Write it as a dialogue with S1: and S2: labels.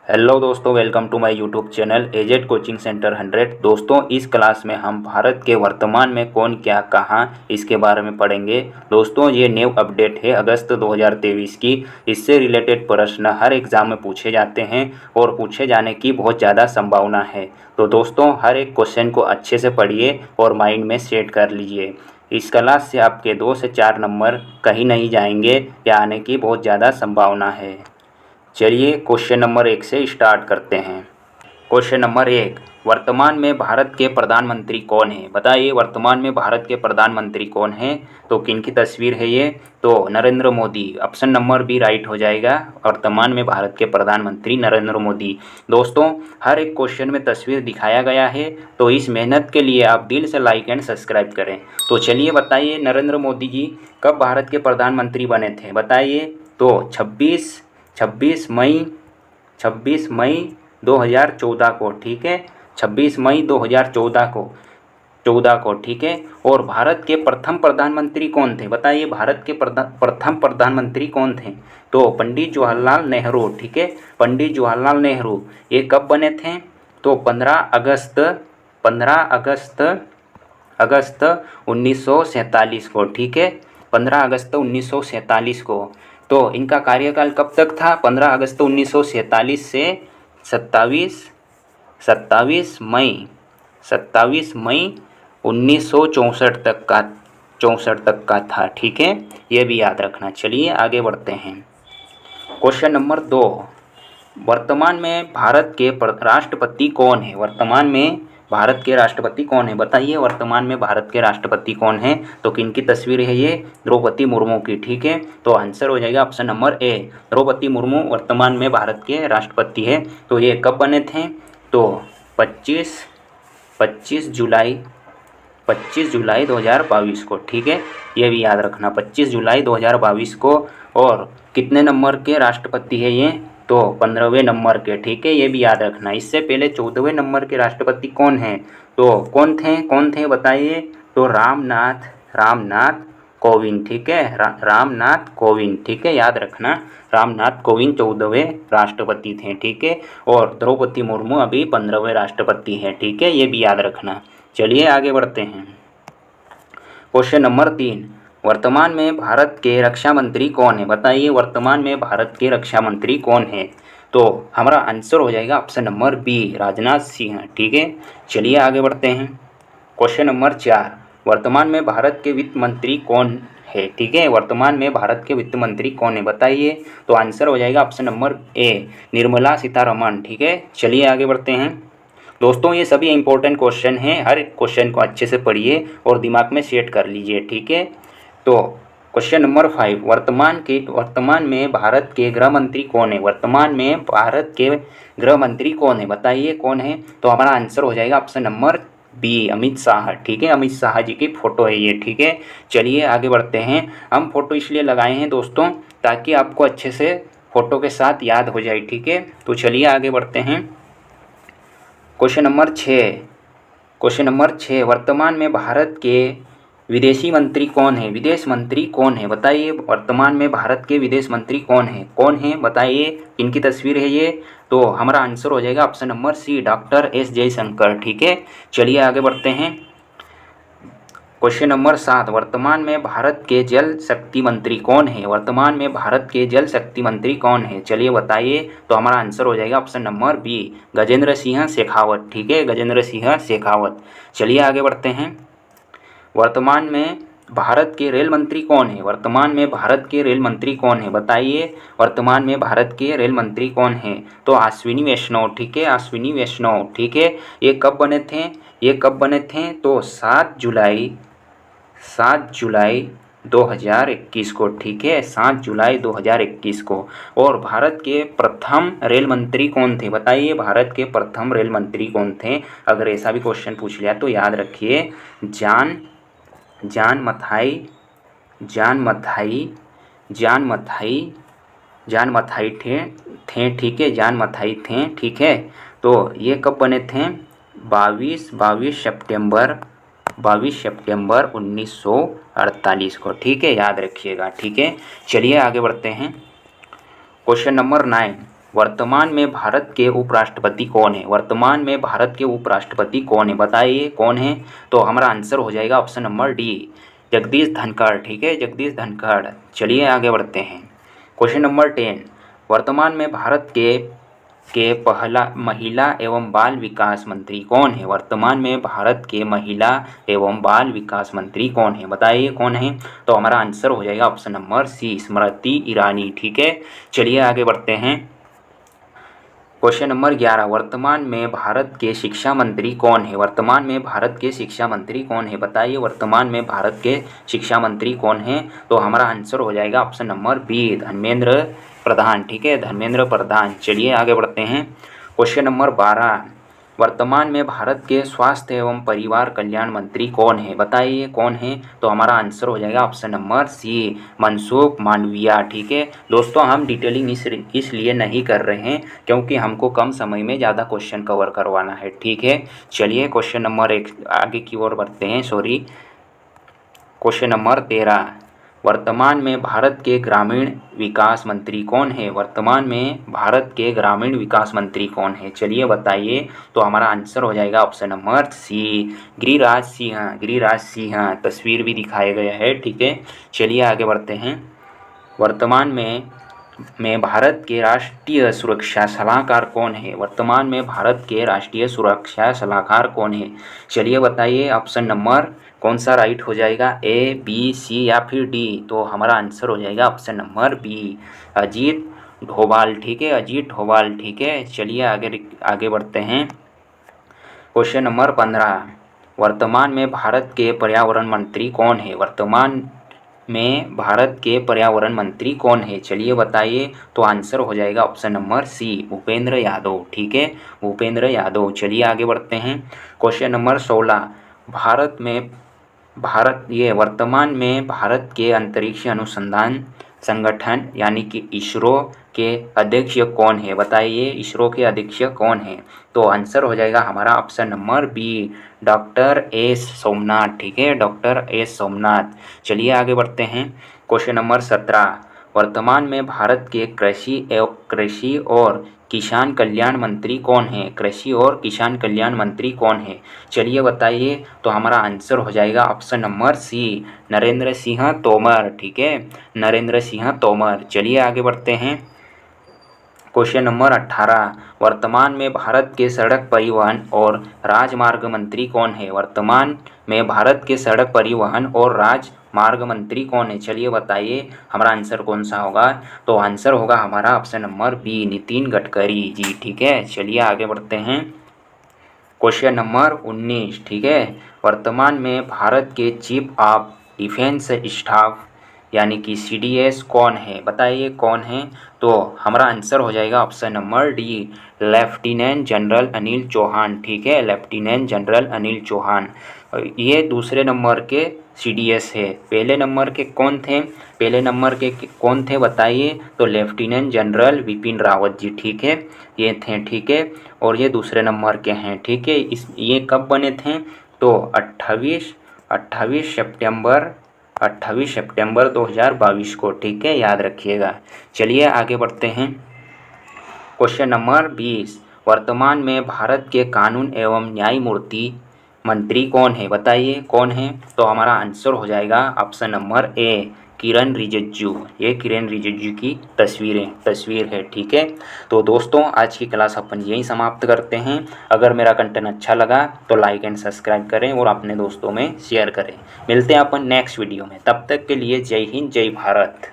S1: Hello दोस्तों, welcome to my YouTube channel AZ coaching centre 100। दोस्तों, इस क्लास में हम भारत के वर्तमान में कौन क्या कहाँ इसके बारे में पढ़ेंगे। दोस्तों, ये न्यू अपडेट है अगस्त 2023 की। इससे रिलेटेड प्रश्न हर एग्ज़ाम में पूछे जाते हैं और पूछे जाने की बहुत ज़्यादा संभावना है। तो दोस्तों, हर एक क्वेश्चन को अच्छे से पढ़िए और माइंड में सेट कर लीजिए। इस क्लास से आपके 2 से 4 नंबर कहीं नहीं जाएंगे या आने की बहुत ज़्यादा संभावना है। चलिए क्वेश्चन नंबर 1 से स्टार्ट करते हैं। क्वेश्चन नंबर 1, वर्तमान में भारत के प्रधानमंत्री कौन है? बताइए, वर्तमान में भारत के प्रधानमंत्री कौन है? तो किन की तस्वीर है ये? तो Narendra Modi. Option number B right हो जाएगा। वर्तमान में भारत के प्रधानमंत्री नरेंद्र मोदी। दोस्तों, हर एक क्वेश्चन में तस्वीर दिखाया गया है, तो इस मेहनत के लिए आप दिल से लाइक एंड सब्सक्राइब करें। तो चलिए बताइए, नरेंद्र मोदी जी कब भारत के प्रधानमंत्री बने थे? बताइए। तो 26 मई 2014 को, ठीक है। 26 मई 2014 को, ठीक है। और भारत के प्रथम प्रधानमंत्री कौन थे? बताइए, भारत के प्रथम प्रधानमंत्री कौन थे? तो पंडित जवाहरलाल नेहरू, ठीक है। पंडित जवाहरलाल नेहरू। ये कब बने थे? तो 15 अगस्त 1947 को, ठीक है। 15 अगस्त 1947 को। तो इनका कार्यकाल कब तक था? 15 अगस्त 1947 से 27 मई 1964 तक का था, ठीक है। ये भी याद रखना। चलिए आगे बढ़ते हैं। क्वेश्चन नंबर 2, वर्तमान में भारत के राष्ट्रपति कौन है? वर्तमान में भारत के राष्ट्रपति कौन है? बताइए, वर्तमान में भारत के राष्ट्रपति कौन है? तो किनकी तस्वीर है ये? द्रौपदी मुर्मू की, ठीक है। तो आंसर हो जाएगा option number A, Draupadi Murmu वर्तमान में भारत के राष्ट्रपति है। तो ये कब बने थे? तो 25 जुलाई 2022 को, ठीक है। ये भी याद रखना, 25 जुलाई 2022 को। और कितने नंबर के राष्ट्रपति है ये? तो 15वें नंबर के, ठीक है। ये भी याद रखना। इससे पहले 14वें नंबर के राष्ट्रपति कौन हैं? तो कौन थे बताइए? तो रामनाथ कोविंद, ठीक है। रामनाथ कोविंद, ठीक है। याद रखना, रामनाथ कोविंद 14वें राष्ट्रपति थे, ठीक है। और द्रौपदी मुर्मू अभी 15वें राष्ट्रपति हैं, ठीक है। ये भी याद रखना। चलिए आगे बढ़ते हैं। क्वेश्चन नंबर 3, वर्तमान में भारत के रक्षा मंत्री कौन है? बताइए, वर्तमान में भारत के रक्षा मंत्री कौन है? तो हमारा आंसर हो जाएगा option number B, Rajnath Singh, ठीक है। चलिए आगे बढ़ते हैं। क्वेश्चन नंबर 4, वर्तमान में भारत के वित्त मंत्री कौन है? ठीक है, वर्तमान में भारत के वित्त मंत्री कौन है? बताइए। तो आंसर हो जाएगा ऑप्शन नंबर ए, निर्मला सीतारमण, ठीक है। चलिए आगे बढ़ते हैं। दोस्तों, ये सभी इंपॉर्टेंट क्वेश्चन हैं। हर क्वेश्चन को अच्छे से पढ़िए और दिमाग में सेट कर लीजिए, ठीक है। तो क्वेश्चन नंबर 5, वर्तमान में भारत के गृह मंत्री कौन है? वर्तमान में भारत के गृह मंत्री कौन है? बताइए कौन है? तो हमारा आंसर हो जाएगा option number B, Amit Shah, ठीक है। अमित शाह जी की फ़ोटो है ये, ठीक है। चलिए आगे बढ़ते हैं। हम फ़ोटो इसलिए लगाए हैं दोस्तों ताकि आपको अच्छे से फ़ोटो के साथ याद हो जाए, ठीक है। तो चलिए आगे बढ़ते हैं। क्वेश्चन नंबर 6, वर्तमान में भारत के विदेशी मंत्री कौन है? विदेश मंत्री कौन है? बताइए, वर्तमान में भारत के विदेश मंत्री कौन है? बताइए, इनकी तस्वीर है ये। तो हमारा आंसर हो जाएगा option number C, doctor S Jaishankar, ठीक है। चलिए आगे बढ़ते हैं। क्वेश्चन नंबर 7, वर्तमान में भारत के जल शक्ति मंत्री कौन है? वर्तमान में भारत के जल शक्ति मंत्री कौन है? चलिए बताइए। तो हमारा आंसर हो जाएगा option number B, Gajendra Singh Shekhawat, ठीक है। गजेंद्र सिंह शेखावत। चलिए आगे बढ़ते हैं। वर्तमान में भारत के रेल मंत्री कौन है? वर्तमान में भारत के रेल मंत्री कौन है? बताइए, वर्तमान में भारत के रेल मंत्री कौन है? तो अश्विनी वैष्णव, ठीक है। अश्विनी वैष्णव, ठीक है। ये कब बने थे? तो 7 जुलाई 2021 को, ठीक है। 7 जुलाई 2021 को। और भारत के प्रथम रेल मंत्री कौन थे? बताइए, भारत के प्रथम रेल मंत्री कौन थे? अगर ऐसा भी क्वेश्चन पूछ लिया तो याद रखिए, जॉन मथाई थे, ठीक है। जॉन मथाई थे, ठीक है। तो ये कब बने थे? 22 सितंबर 1948 को, ठीक है। याद रखिएगा, ठीक है। चलिए आगे बढ़ते हैं। क्वेश्चन नंबर 9, वर्तमान में भारत के उपराष्ट्रपति कौन है? वर्तमान में भारत के उपराष्ट्रपति कौन है? बताइए कौन है? तो हमारा आंसर हो जाएगा option number D, Jagdish Dhankhar. ठीक है, जगदीश धनखड़। चलिए आगे बढ़ते हैं। क्वेश्चन नंबर 10, वर्तमान में भारत के पहला महिला एवं बाल विकास मंत्री कौन है? वर्तमान में भारत के महिला एवं बाल विकास मंत्री कौन है? बताइए कौन है? तो हमारा आंसर हो जाएगा ऑप्शन नंबर सी, स्मृति ईरानी। ठीक है, चलिए आगे बढ़ते हैं। क्वेश्चन नंबर 11, वर्तमान में भारत के शिक्षा मंत्री कौन है? वर्तमान में भारत के शिक्षा मंत्री कौन है? बताइए वर्तमान में भारत के शिक्षा मंत्री कौन है? तो हमारा आंसर हो जाएगा option number B, Dharmendra Pradhan. ठीक है, धर्मेंद्र प्रधान। चलिए आगे बढ़ते हैं। क्वेश्चन नंबर 12, वर्तमान में भारत के स्वास्थ्य एवं परिवार कल्याण मंत्री कौन है? बताइए कौन है? तो हमारा आंसर हो जाएगा option number C, Mansukh Mandaviya. ठीक है दोस्तों, हम डिटेलिंग इसलिए नहीं कर रहे हैं क्योंकि हमको कम समय में ज़्यादा क्वेश्चन कवर करवाना है। ठीक है, चलिए क्वेश्चन नंबर 1 आगे की ओर बढ़ते हैं। क्वेश्चन नंबर 13, वर्तमान में भारत के ग्रामीण विकास मंत्री कौन है? वर्तमान में भारत के ग्रामीण विकास मंत्री कौन है? चलिए बताइए। तो हमारा आंसर हो जाएगा option number C, Giriraj Singh. Giriraj Singh, तस्वीर भी दिखाया गया है। ठीक है, चलिए आगे बढ़ते हैं। वर्तमान में भारत के राष्ट्रीय सुरक्षा सलाहकार कौन है? वर्तमान में भारत के राष्ट्रीय सुरक्षा सलाहकार कौन है? चलिए बताइए, ऑप्शन नंबर कौन सा राइट हो जाएगा, ए, बी, सी या फिर डी? तो हमारा आंसर हो जाएगा option number B, Ajit Doval. ठीक है, अजीत डोभाल। ठीक है, चलिए आगे बढ़ते हैं। क्वेश्चन नंबर 15, वर्तमान में भारत के पर्यावरण मंत्री कौन है? वर्तमान में भारत के पर्यावरण मंत्री कौन है? चलिए बताइए। तो आंसर हो जाएगा option number C, Bhupender Yadav. ठीक है, भूपेंद्र यादव। चलिए आगे बढ़ते हैं। क्वेश्चन नंबर 16, वर्तमान में भारत के अंतरिक्ष अनुसंधान संगठन यानी कि इसरो के अध्यक्ष कौन है? बताइए इसरो के अध्यक्ष कौन है? तो आंसर हो जाएगा हमारा option number B, doctor S Somanath. ठीक है, डॉक्टर एस सोमनाथ। चलिए आगे बढ़ते हैं। क्वेश्चन नंबर 17, वर्तमान में भारत के कृषि और किसान कल्याण मंत्री कौन है? कृषि और किसान कल्याण मंत्री कौन है? चलिए बताइए। तो हमारा आंसर हो जाएगा option number C, Narendra Singh Tomar. ठीक है, नरेंद्र सिंह तोमर। चलिए आगे बढ़ते हैं। क्वेश्चन नंबर 18, वर्तमान में भारत के सड़क परिवहन और राजमार्ग मंत्री कौन है? वर्तमान में भारत के सड़क परिवहन और राजमार्ग मंत्री कौन है? चलिए बताइए हमारा आंसर कौन सा होगा? तो आंसर होगा हमारा option number B, Nitin Gadkari ji. ठीक है, चलिए आगे बढ़ते हैं। क्वेश्चन नंबर 19, ठीक है, वर्तमान में भारत के चीफ ऑफ डिफेंस स्टाफ यानी कि CDS कौन है? बताइए कौन है? तो हमारा आंसर हो जाएगा option number D, lieutenant general Anil Chauhan. ठीक है, लेफ्टिनेंट जनरल अनिल चौहान। ये दूसरे नंबर के CDS है। पहले नंबर के कौन थे? पहले नंबर के कौन थे बताइए? तो लेफ्टिनेंट जनरल विपिन रावत जी। ठीक है, ये थे। ठीक है, और ये दूसरे नंबर के हैं। ठीक है, ये कब बने थे? तो 28 सितंबर 2022 को। ठीक है, याद रखिएगा। चलिए आगे बढ़ते हैं। क्वेश्चन नंबर 20, वर्तमान में भारत के कानून एवं न्यायमूर्ति मंत्री कौन है? बताइए कौन है? तो हमारा आंसर हो जाएगा ऑप्शन नंबर ए, किरण रिजिजू। ये किरण रिजिजू की तस्वीर है। ठीक है, तो दोस्तों आज की क्लास अपन यहीं समाप्त करते हैं। अगर मेरा कंटेंट अच्छा लगा तो लाइक एंड सब्सक्राइब करें और अपने दोस्तों में शेयर करें। मिलते हैं अपन नेक्स्ट वीडियो में, तब तक के लिए जय हिंद, जय भारत।